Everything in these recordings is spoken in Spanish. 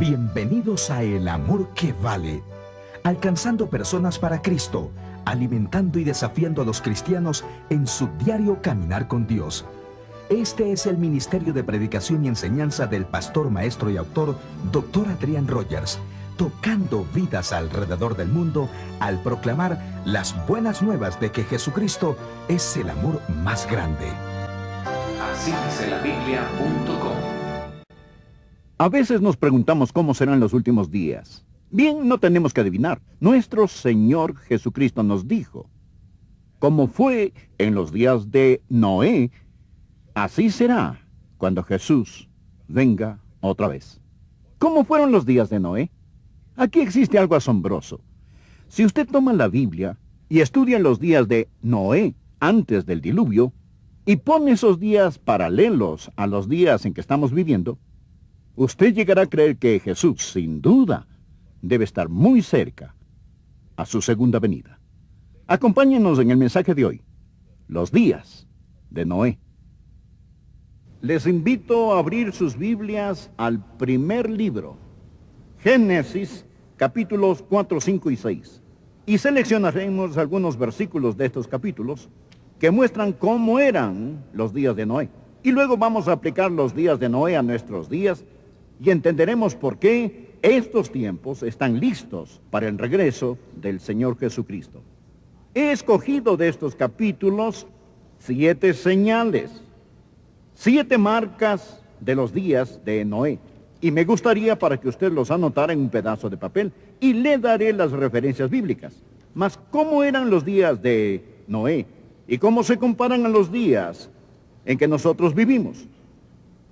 Bienvenidos a El Amor que Vale, alcanzando personas para Cristo, alimentando y desafiando a los cristianos en su diario caminar con Dios. Este es el ministerio de predicación y enseñanza del pastor, maestro y autor, Dr. Adrian Rogers, tocando vidas alrededor del mundo al proclamar las buenas nuevas de que Jesucristo es el amor más grande. Así dice la Biblia.com. A veces nos preguntamos cómo serán los últimos días. Bien, no tenemos que adivinar. Nuestro Señor Jesucristo nos dijo, como fue en los días de Noé, así será cuando Jesús venga otra vez. ¿Cómo fueron los días de Noé? Aquí existe algo asombroso. Si usted toma la Biblia y estudia los días de Noé antes del diluvio, y pone esos días paralelos a los días en que estamos viviendo, usted llegará a creer que Jesús, sin duda, debe estar muy cerca a su segunda venida. Acompáñenos en el mensaje de hoy, los días de Noé. Les invito a abrir sus Biblias al primer libro, Génesis, capítulos 4, 5 y 6. Y seleccionaremos algunos versículos de estos capítulos que muestran cómo eran los días de Noé. Y luego vamos a aplicar los días de Noé a nuestros días y entenderemos por qué estos tiempos están listos para el regreso del Señor Jesucristo. He escogido de estos capítulos 7 señales, 7 marcas de los días de Noé. Y me gustaría para que usted los anotara en un pedazo de papel y le daré las referencias bíblicas. Mas, ¿cómo eran los días de Noé? ¿Y cómo se comparan a los días en que nosotros vivimos?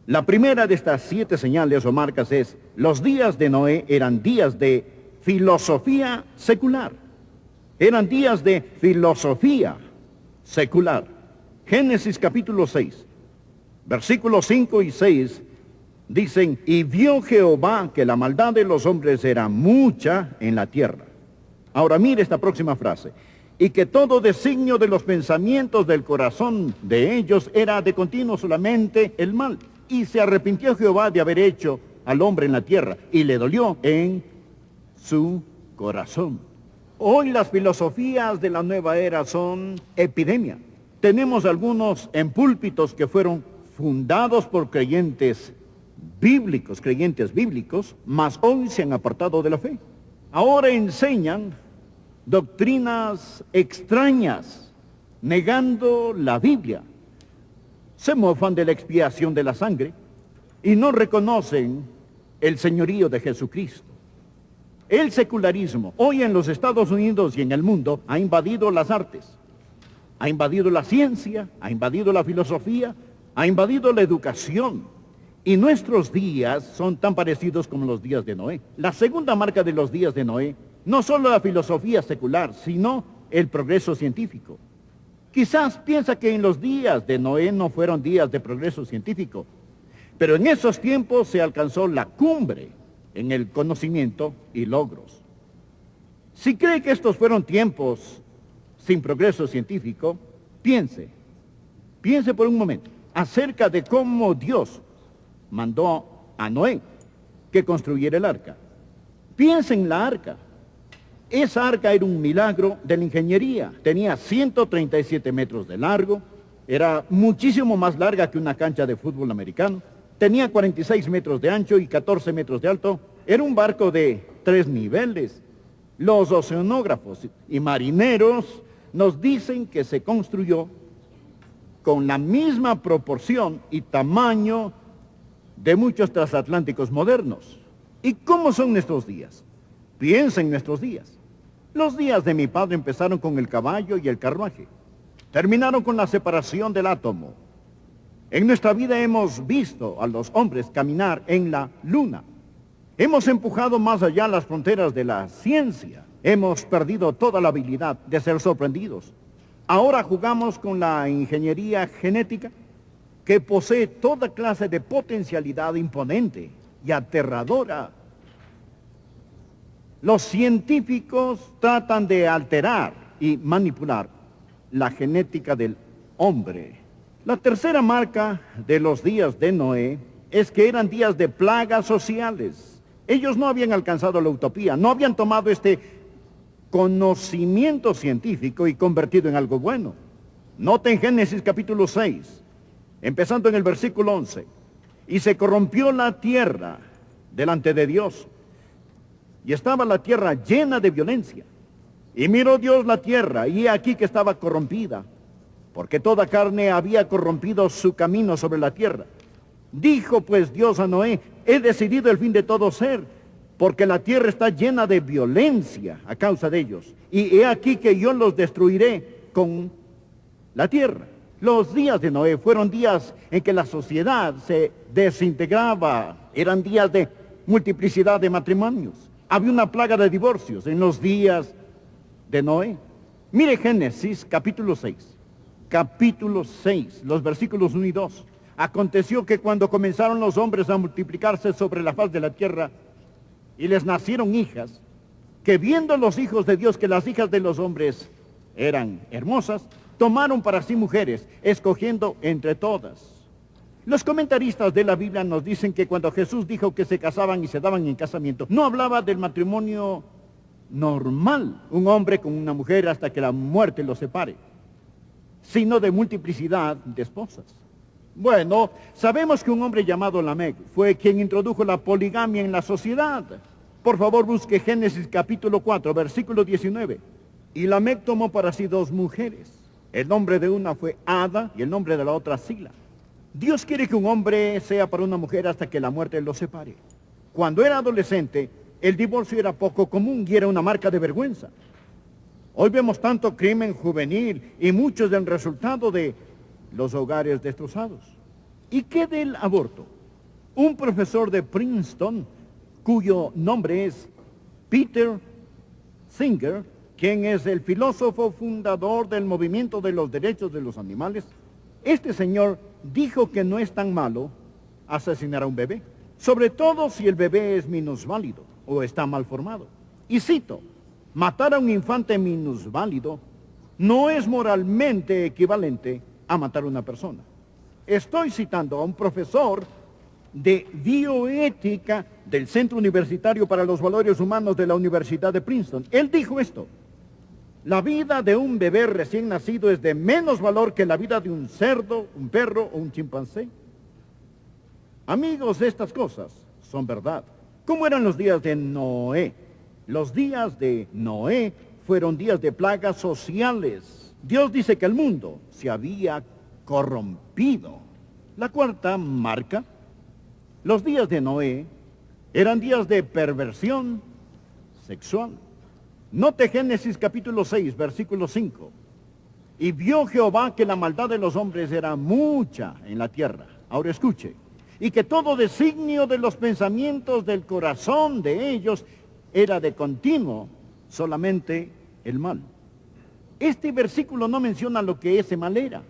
La primera de estas 7 señales o marcas es, los días de Noé eran días de filosofía secular. Eran días de filosofía secular. Génesis capítulo 6, versículos 5 y 6, dicen, y vio Jehová que la maldad de los hombres era mucha en la tierra. Ahora mire esta próxima frase. Y que todo designio de los pensamientos del corazón de ellos era de continuo solamente el mal. Y se arrepintió Jehová de haber hecho al hombre en la tierra, y le dolió en su corazón. Hoy las filosofías de la nueva era son epidemia. Tenemos algunos en púlpitos que fueron fundados por creyentes bíblicos, mas hoy se han apartado de la fe. Ahora enseñan doctrinas extrañas, negando la Biblia. Se mofan de la expiación de la sangre y no reconocen el señorío de Jesucristo. El secularismo, hoy en los Estados Unidos y en el mundo, ha invadido las artes, ha invadido la ciencia, ha invadido la filosofía, ha invadido la educación. Y nuestros días son tan parecidos como los días de Noé. La segunda marca de los días de Noé, no solo la filosofía secular, sino el progreso científico. Quizás piensa que en los días de Noé no fueron días de progreso científico, pero en esos tiempos se alcanzó la cumbre en el conocimiento y logros. Si cree que estos fueron tiempos sin progreso científico, piense por un momento acerca de cómo Dios mandó a Noé que construyera el arca. Piensa en la arca. Esa arca era un milagro de la ingeniería. Tenía 137 metros de largo, era muchísimo más larga que una cancha de fútbol americano, tenía 46 metros de ancho y 14 metros de alto. Era un barco de 3 niveles. Los oceanógrafos y marineros nos dicen que se construyó con la misma proporción y tamaño de muchos transatlánticos modernos. ¿Y cómo son nuestros días? Piensa en nuestros días. Los días de mi padre empezaron con el caballo y el carruaje. Terminaron con la separación del átomo. En nuestra vida hemos visto a los hombres caminar en la luna. Hemos empujado más allá las fronteras de la ciencia. Hemos perdido toda la habilidad de ser sorprendidos. Ahora jugamos con la ingeniería genética, que posee toda clase de potencialidad imponente y aterradora. Los científicos tratan de alterar y manipular la genética del hombre. La tercera marca de los días de Noé es que eran días de plagas sociales. Ellos no habían alcanzado la utopía, no habían tomado este conocimiento científico y convertido en algo bueno. Noten Génesis capítulo 6, empezando en el versículo 11. Y se corrompió la tierra delante de Dios, y estaba la tierra llena de violencia. Y miró Dios la tierra, y he aquí que estaba corrompida, porque toda carne había corrompido su camino sobre la tierra. Dijo pues Dios a Noé: he decidido el fin de todo ser, porque la tierra está llena de violencia a causa de ellos. Y he aquí que yo los destruiré con la tierra. Los días de Noé fueron días en que la sociedad se desintegraba. Eran días de multiplicidad de matrimonios. Había una plaga de divorcios en los días de Noé. Mire Génesis capítulo 6. Capítulo 6, los versículos 1 y 2. Aconteció que cuando comenzaron los hombres a multiplicarse sobre la faz de la tierra, y les nacieron hijas, que viendo los hijos de Dios que las hijas de los hombres eran hermosas, tomaron para sí mujeres, escogiendo entre todas. Los comentaristas de la Biblia nos dicen que cuando Jesús dijo que se casaban y se daban en casamiento, no hablaba del matrimonio normal, un hombre con una mujer hasta que la muerte los separe, sino de multiplicidad de esposas. Bueno, sabemos que un hombre llamado Lamec fue quien introdujo la poligamia en la sociedad. Por favor, busque Génesis capítulo 4, versículo 19. Y Lamec tomó para sí 2 mujeres. El nombre de una fue Ada y el nombre de la otra Sila. Dios quiere que un hombre sea para una mujer hasta que la muerte los separe. Cuando era adolescente, el divorcio era poco común y era una marca de vergüenza. Hoy vemos tanto crimen juvenil y muchos del resultado de los hogares destrozados. ¿Y qué del aborto? Un profesor de Princeton, cuyo nombre es Peter Singer, quien es el filósofo fundador del movimiento de los derechos de los animales, este señor dijo que no es tan malo asesinar a un bebé, sobre todo si el bebé es minusválido o está mal formado. Y cito: matar a un infante minusválido no es moralmente equivalente a matar a una persona. Estoy citando a un profesor de bioética del Centro Universitario para los Valores Humanos de la Universidad de Princeton. Él dijo esto: la vida de un bebé recién nacido es de menos valor que la vida de un cerdo, un perro o un chimpancé. Amigos, estas cosas son verdad. ¿Cómo eran los días de Noé? Los días de Noé fueron días de plagas sociales. Dios dice que el mundo se había corrompido. La cuarta marca: los días de Noé eran días de perversión sexual. Note Génesis capítulo 6, versículo 5. Y vio Jehová que la maldad de los hombres era mucha en la tierra. Ahora escuche. Y que todo designio de los pensamientos del corazón de ellos era de continuo solamente el mal. Este versículo no menciona lo que ese mal era.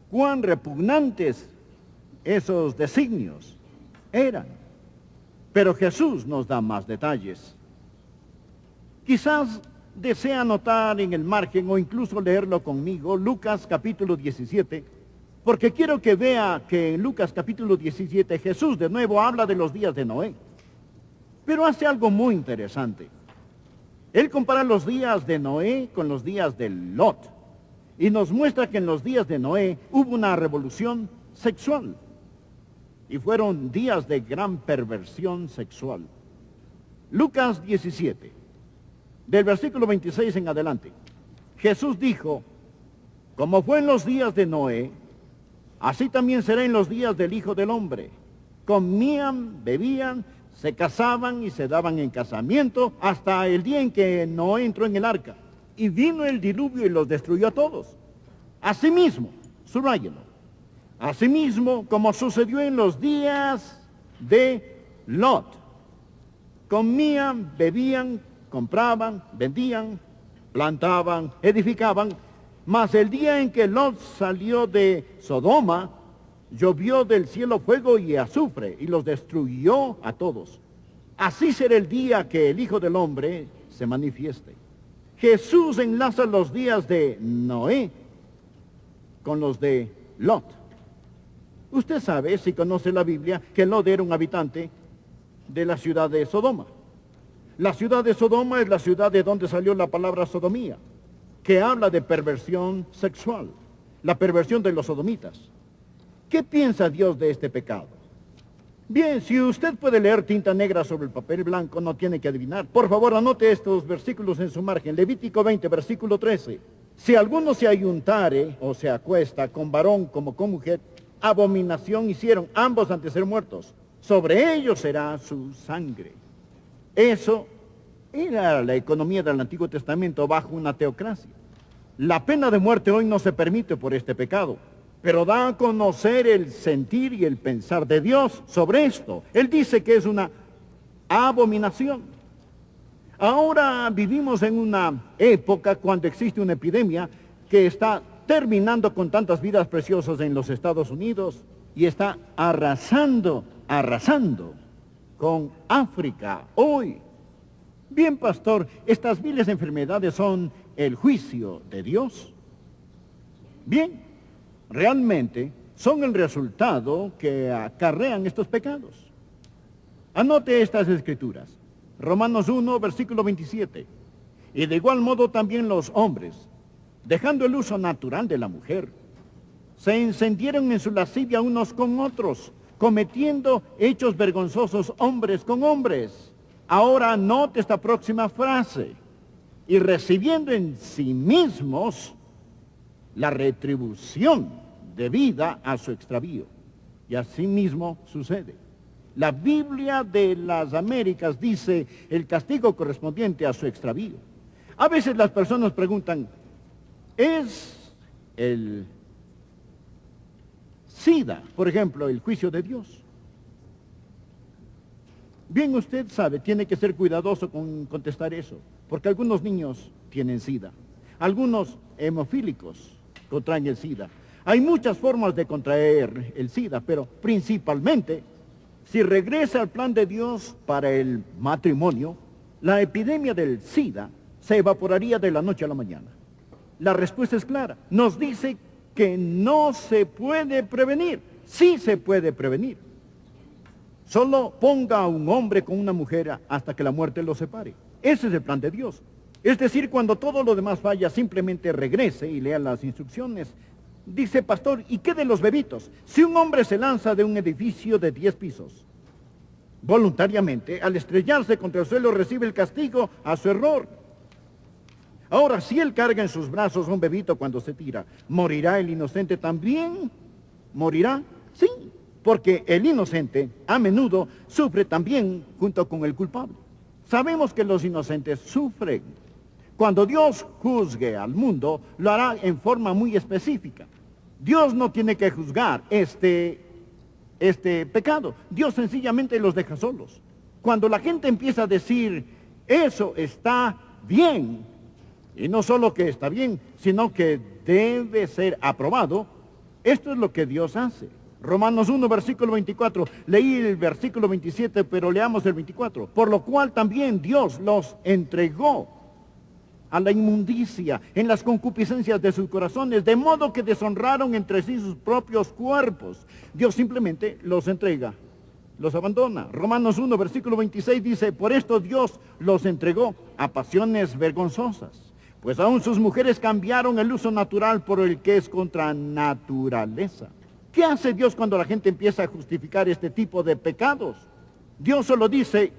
Cuán repugnantes esos designios eran. Pero Jesús nos da más detalles. Quizás desea anotar en el margen o incluso leerlo conmigo, Lucas capítulo 17, porque quiero que vea que en Lucas capítulo 17 Jesús de nuevo habla de los días de Noé, pero hace algo muy interesante. Él compara los días de Noé con los días de Lot y nos muestra que en los días de Noé hubo una revolución sexual y fueron días de gran perversión sexual. Lucas 17. Del versículo 26 en adelante, Jesús dijo: como fue en los días de Noé, así también será en los días del Hijo del Hombre. Comían, bebían, se casaban y se daban en casamiento hasta el día en que Noé entró en el arca. Y vino el diluvio y los destruyó a todos. Asimismo, subrayenlo, asimismo como sucedió en los días de Lot. Comían, bebían, compraban, vendían, plantaban, edificaban, mas el día en que Lot salió de Sodoma, llovió del cielo fuego y azufre, y los destruyó a todos. Así será el día que el Hijo del Hombre se manifieste. Jesús enlaza los días de Noé con los de Lot. Usted sabe, si conoce la Biblia, que Lot era un habitante de la ciudad de Sodoma. La ciudad de Sodoma es la ciudad de donde salió la palabra sodomía, que habla de perversión sexual, la perversión de los sodomitas. ¿Qué piensa Dios de este pecado? Bien, si usted puede leer tinta negra sobre el papel blanco, no tiene que adivinar. Por favor, anote estos versículos en su margen. Levítico 20, versículo 13. Si alguno se ayuntare o se acuesta con varón como con mujer, abominación hicieron ambos ante ser muertos. Sobre ellos será su sangre. Eso era la economía del Antiguo Testamento bajo una teocracia. La pena de muerte hoy no se permite por este pecado, pero da a conocer el sentir y el pensar de Dios sobre esto. Él dice que es una abominación. Ahora vivimos en una época cuando existe una epidemia que está terminando con tantas vidas preciosas en los Estados Unidos y está arrasando con África hoy. Bien, pastor, estas viles enfermedades son el juicio de Dios. Bien, realmente son el resultado que acarrean estos pecados. Anote estas escrituras. Romanos 1, versículo 27. Y de igual modo también los hombres, dejando el uso natural de la mujer, se encendieron en su lascivia unos con otros, cometiendo hechos vergonzosos hombres con hombres. Ahora note esta próxima frase. Y recibiendo en sí mismos la retribución debida a su extravío. Y así mismo sucede. La Biblia de las Américas dice el castigo correspondiente a su extravío. A veces las personas preguntan, ¿es el SIDA, por ejemplo, el juicio de Dios? Bien, usted sabe, tiene que ser cuidadoso con contestar eso, porque algunos niños tienen SIDA, algunos hemofílicos contraen el SIDA. Hay muchas formas de contraer el SIDA, pero principalmente, si regresa al plan de Dios para el matrimonio, la epidemia del SIDA se evaporaría de la noche a la mañana. La respuesta es clara. Nos dice que no se puede prevenir. Sí se puede prevenir. Solo ponga a un hombre con una mujer hasta que la muerte los separe. Ese es el plan de Dios. Es decir, cuando todo lo demás falla, simplemente regrese y lea las instrucciones. Dice, pastor, ¿y qué de los bebitos? Si un hombre se lanza de un edificio de 10 pisos, voluntariamente, al estrellarse contra el suelo, recibe el castigo a su error. Ahora, si él carga en sus brazos a un bebito cuando se tira, ¿morirá el inocente también? ¿Morirá? Sí, porque el inocente a menudo sufre también junto con el culpable. Sabemos que los inocentes sufren. Cuando Dios juzgue al mundo, lo hará en forma muy específica. Dios no tiene que juzgar este pecado. Dios sencillamente los deja solos. Cuando la gente empieza a decir, eso está bien, y no solo que está bien, sino que debe ser aprobado, esto es lo que Dios hace. Romanos 1, versículo 24. Leí el versículo 27, pero leamos el 24. Por lo cual también Dios los entregó a la inmundicia en las concupiscencias de sus corazones, de modo que deshonraron entre sí sus propios cuerpos. Dios simplemente los entrega, los abandona. Romanos 1, versículo 26 dice, por esto Dios los entregó a pasiones vergonzosas, pues aún sus mujeres cambiaron el uso natural por el que es contra naturaleza. ¿Qué hace Dios cuando la gente empieza a justificar este tipo de pecados? Dios solo dice,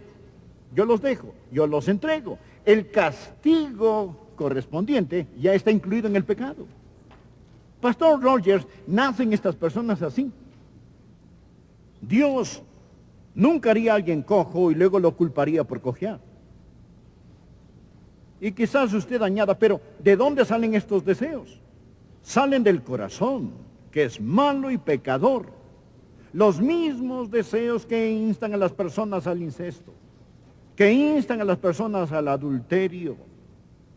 yo los dejo, yo los entrego. El castigo correspondiente ya está incluido en el pecado. Pastor Rogers, nacen estas personas así. Dios nunca haría a alguien cojo y luego lo culparía por cojear. Y quizás usted añada, pero ¿de dónde salen estos deseos? Salen del corazón, que es malo y pecador. Los mismos deseos que instan a las personas al incesto, que instan a las personas al adulterio,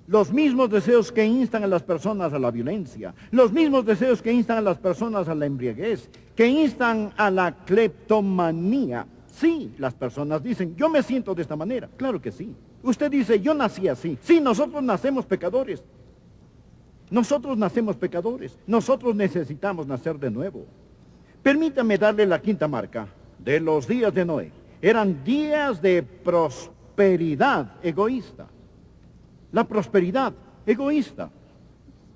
los mismos deseos que instan a las personas a la violencia, los mismos deseos que instan a las personas a la embriaguez, que instan a la cleptomanía. Sí, las personas dicen, yo me siento de esta manera. Claro que sí. Usted dice, yo nací así. Sí, nosotros nacemos pecadores. Nosotros nacemos pecadores. Nosotros necesitamos nacer de nuevo. Permítame darle la quinta marca de los días de Noé. eran días de prosperidad egoísta. La prosperidad egoísta.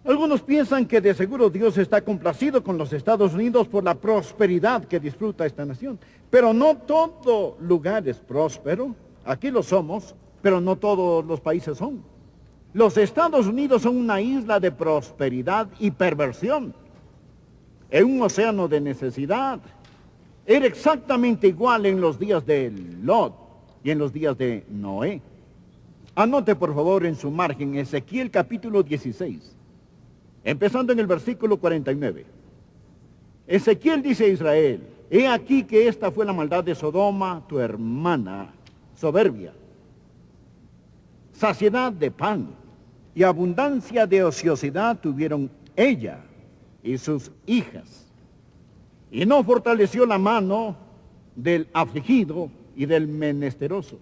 Algunos piensan que de seguro Dios está complacido con los Estados Unidos por la prosperidad que disfruta esta nación. Pero no todo lugar es próspero. Aquí lo somos, pero no todos los países son. Los Estados Unidos son una isla de prosperidad y perversión. En un océano de necesidad. Era exactamente igual en los días de Lot y en los días de Noé. Anote por favor en su margen Ezequiel capítulo 16. Empezando en el versículo 49. Ezequiel dice a Israel: he aquí que esta fue la maldad de Sodoma, tu hermana, soberbia, saciedad de pan y abundancia de ociosidad tuvieron ella y sus hijas. Y no fortaleció la mano del afligido y del menesteroso.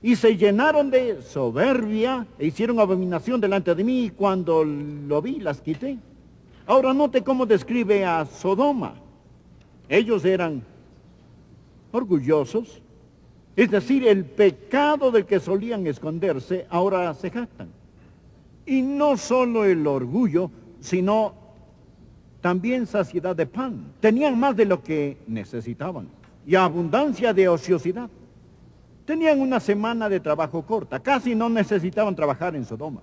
Y se llenaron de soberbia e hicieron abominación delante de mí, y cuando lo vi las quité. Ahora note cómo describe a Sodoma. Ellos eran orgullosos, es decir, el pecado del que solían esconderse, ahora se jactan. Y no solo el orgullo, sino también saciedad de pan. Tenían más de lo que necesitaban y abundancia de ociosidad. Tenían una semana de trabajo corta, casi no necesitaban trabajar en Sodoma.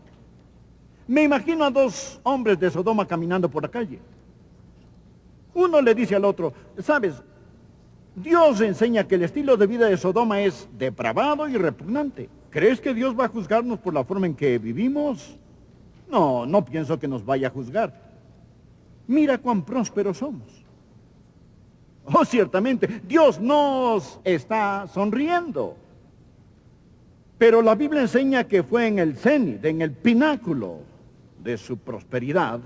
Me imagino a dos hombres de Sodoma caminando por la calle. Uno le dice al otro: ¿sabes? Dios enseña que el estilo de vida de Sodoma es depravado y repugnante. ¿Crees que Dios va a juzgarnos por la forma en que vivimos? No, no pienso que nos vaya a juzgar. Mira cuán prósperos somos. Oh, ciertamente, Dios nos está sonriendo. Pero la Biblia enseña que fue en el cenit, en el pináculo de su prosperidad,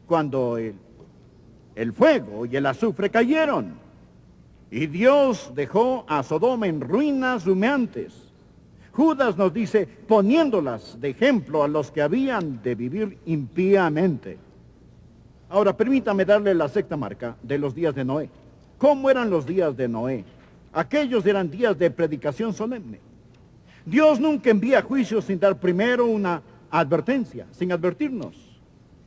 cuando el fuego y el azufre cayeron. Y Dios dejó a Sodoma en ruinas humeantes. Judas nos dice, poniéndolas de ejemplo a los que habían de vivir impíamente. Ahora, permítame darle la sexta marca de los días de Noé. ¿Cómo eran los días de Noé? Aquellos eran días de predicación solemne. Dios nunca envía juicio sin dar primero una advertencia, sin advertirnos.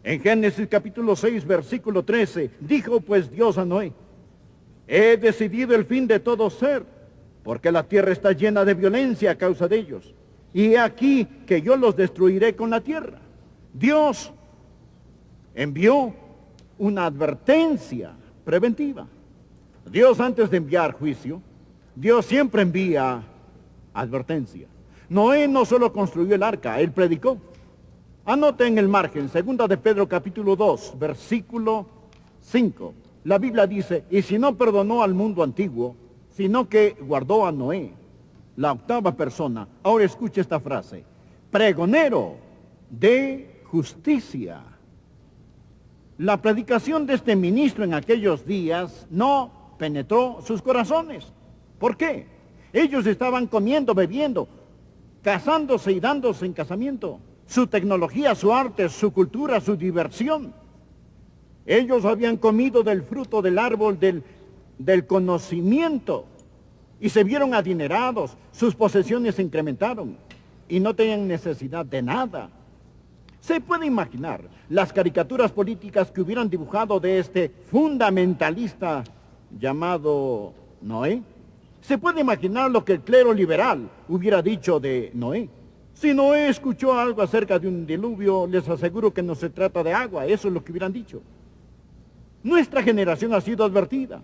En Génesis capítulo 6, versículo 13, dijo pues Dios a Noé: he decidido el fin de todo ser, porque la tierra está llena de violencia a causa de ellos. Y he aquí que yo los destruiré con la tierra. Dios envió una advertencia preventiva. Dios, antes de enviar juicio, Dios siempre envía advertencia. Noé no solo construyó el arca, él predicó. Anote en el margen, 2 de Pedro capítulo 2, versículo 5. La Biblia dice: y si no perdonó al mundo antiguo, sino que guardó a Noé, la octava persona. Ahora escuche esta frase: pregonero de justicia. La predicación de este ministro en aquellos días no penetró sus corazones. ¿Por qué? Ellos estaban comiendo, bebiendo, casándose y dándose en casamiento. Su tecnología, su arte, su cultura, su diversión. Ellos habían comido del fruto del árbol del conocimiento y se vieron adinerados. Sus posesiones se incrementaron y no tenían necesidad de nada. Se puede imaginar las caricaturas políticas que hubieran dibujado de este fundamentalista llamado Noé. Se puede imaginar lo que el clero liberal hubiera dicho de Noé. Si Noé escuchó algo acerca de un diluvio, les aseguro que no se trata de agua. Eso es lo que hubieran dicho. Nuestra generación ha sido advertida.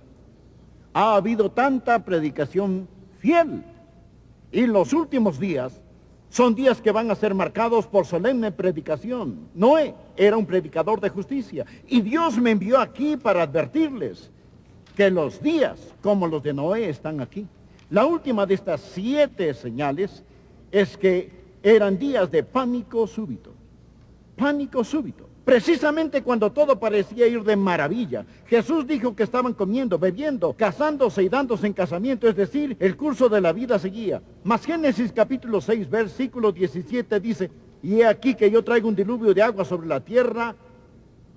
Ha habido tanta predicación fiel. Y los últimos días son días que van a ser marcados por solemne predicación. Noé era un predicador de justicia. Y Dios me envió aquí para advertirles que los días como los de Noé están aquí. La última de estas 7 señales es que eran días de pánico súbito. Pánico súbito. Precisamente cuando todo parecía ir de maravilla, Jesús dijo que estaban comiendo, bebiendo, casándose y dándose en casamiento, es decir, el curso de la vida seguía. Mas Génesis capítulo 6, versículo 17 dice: y he aquí que yo traigo un diluvio de agua sobre la tierra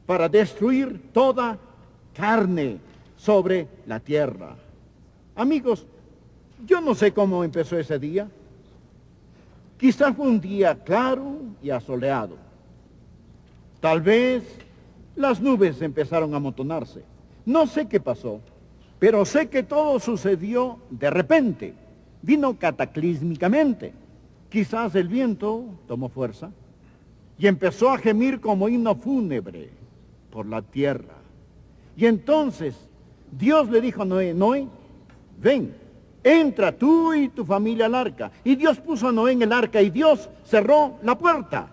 para destruir toda carne sobre la tierra. Amigos, Yo no sé cómo empezó ese día. Quizás fue un día claro y asoleado. Tal vez las nubes empezaron a amontonarse. No sé qué pasó, pero sé que todo sucedió de repente. Vino cataclísmicamente. Quizás el viento tomó fuerza y empezó a gemir como himno fúnebre por la tierra. Y entonces Dios le dijo a Noé, Noé, ven, entra tú y tu familia al arca. Y Dios puso a Noé en el arca y Dios cerró la puerta.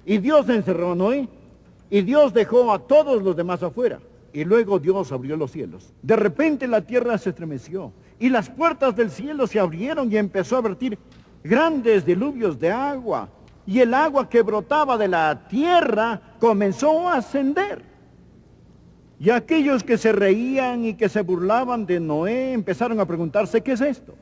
Y Dios encerró a Noé y Dios dejó a todos los demás afuera. Y luego Dios abrió los cielos. De repente la tierra se estremeció y las puertas del cielo se abrieron y empezó a vertir grandes diluvios de agua. Y el agua que brotaba de la tierra comenzó a ascender. Y aquellos que se reían y que se burlaban de Noé empezaron a preguntarse, ¿qué es esto?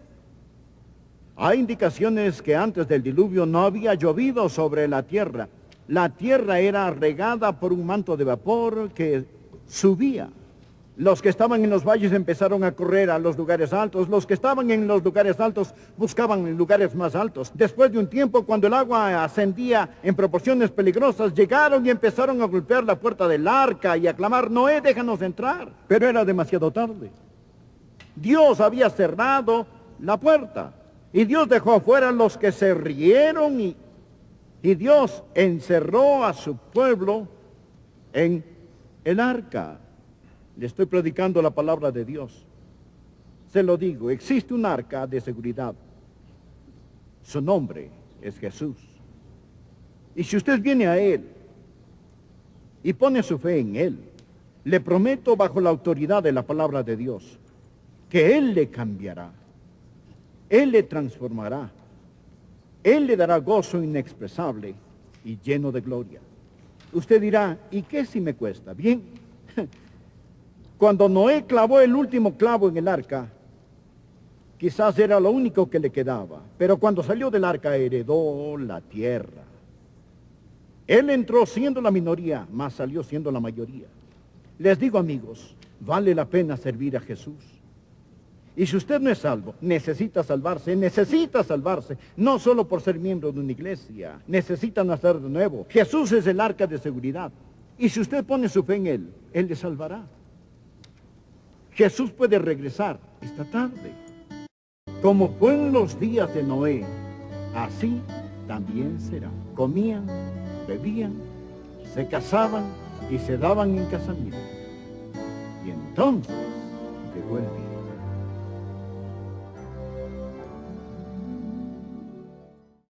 Hay indicaciones que antes del diluvio no había llovido sobre la tierra. La tierra era regada por un manto de vapor que subía. Los que estaban en los valles empezaron a correr a los lugares altos. Los que estaban en los lugares altos buscaban lugares más altos. Después de un tiempo, cuando el agua ascendía en proporciones peligrosas, llegaron y empezaron a golpear la puerta del arca y a clamar, Noé, déjanos entrar. Pero era demasiado tarde. Dios había cerrado la puerta. Y Dios dejó afuera a los que se rieron y Dios encerró a su pueblo en el arca. Le estoy predicando la palabra de Dios. Se lo digo, existe un arca de seguridad. Su nombre es Jesús. Y si usted viene a Él y pone su fe en Él, le prometo bajo la autoridad de la palabra de Dios, que Él le cambiará. Él le transformará. Él le dará gozo inexpresable y lleno de gloria. Usted dirá, ¿y qué si me cuesta? Bien, cuando Noé clavó el último clavo en el arca, quizás era lo único que le quedaba, pero cuando salió del arca heredó la tierra. Él entró siendo la minoría, mas salió siendo la mayoría. Les digo, amigos, vale la pena servir a Jesús. Y si usted no es salvo, necesita salvarse, no solo por ser miembro de una iglesia, necesita nacer de nuevo. Jesús es el arca de seguridad. Y si usted pone su fe en Él, Él le salvará. Jesús puede regresar esta tarde. Como fue en los días de Noé, así también será. Comían, bebían, se casaban y se daban en casamiento. Y entonces llegó el día.